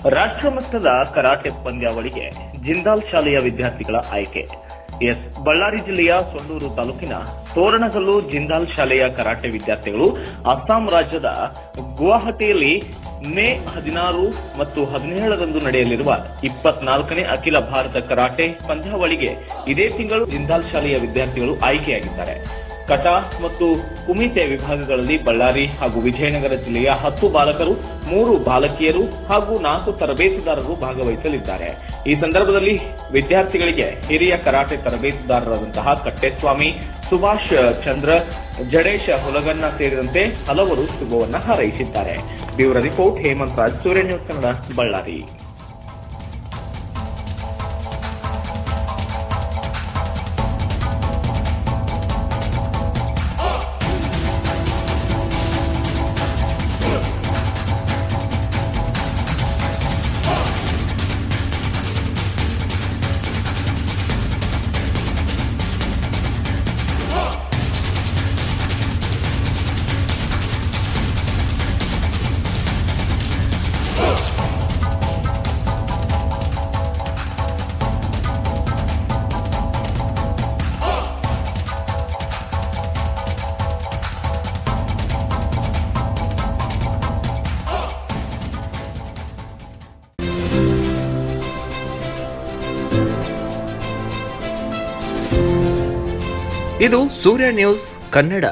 ರಾಷ್ಟ್ರಮಟ್ಟದ ಕರಾಟೆ ಪಂದ್ಯಾವಳಿಗೆ ಜಿಂದಾಲ್ ಶಾಲೆಯ ವಿದ್ಯಾರ್ಥಿಗಳ ಆಯ್ಕೆ. ಬಳ್ಳಾರಿ ಜಿಲ್ಲೆಯ ಸೊಂಡೂರು ತಾಲೂಕಿನ ತೋರಣಗಲ್ಲು ಜಿಂದಾಲ್ ಶಾಲೆಯ ಕರಾಟೆ ವಿದ್ಯಾರ್ಥಿಗಳು ಅಸ್ಸಾಂ ರಾಜ್ಯದ ಗುವಾಹಟಿಯಲ್ಲಿ ಮೇ 16 ಮತ್ತು 17ರಂದು ನಡೆಯಲಿರುವ 24ನೇ ಅಖಿಲ ಭಾರತ ಕರಾಟೆ ಪಂದ್ಯಾವಳಿಗೆ ಇದೇ ತಿಂಗಳು ಜಿಂದಾಲ್ ಶಾಲೆಯ ವಿದ್ಯಾರ್ಥಿಗಳು ಆಯ್ಕೆಯಾಗಿದ್ದಾರೆ. ಕಟಾ ಮತ್ತು ಕುಮಿತೆ ವಿಭಾಗಗಳಲ್ಲಿ ಬಳ್ಳಾರಿ ಹಾಗೂ ವಿಜಯನಗರ ಜಿಲ್ಲೆಯ 10 ಬಾಲಕರು, 3 ಬಾಲಕಿಯರು ಹಾಗೂ 4 ತರಬೇತುದಾರರು ಭಾಗವಹಿಸಲಿದ್ದಾರೆ. ಈ ಸಂದರ್ಭದಲ್ಲಿ ವಿದ್ಯಾರ್ಥಿಗಳಿಗೆ ಹಿರಿಯ ಕರಾಟೆ ತರಬೇತುದಾರರಾದಂತಹ ಕಟ್ಟೆಸ್ವಾಮಿ, ಸುಭಾಷ್ ಚಂದ್ರ, ಜಡೇಶ ಹುಲಗನ್ನ ಸೇರಿದಂತೆ ಹಲವರು ಶುಭವನ್ನ ಹಾರೈಸಿದ್ದಾರೆ. ಬ್ಯೂರೋ ರಿಪೋರ್ಟ್ ಹೇಮಂತ್ ರಾಜ್, ಸೂರ್ಯ ನ್ಯೂಸ್ ಕನ್ನಡ, ಬಳ್ಳಾರಿ. ಇದು ಸೂರ್ಯ ನ್ಯೂಸ್ ಕನ್ನಡ.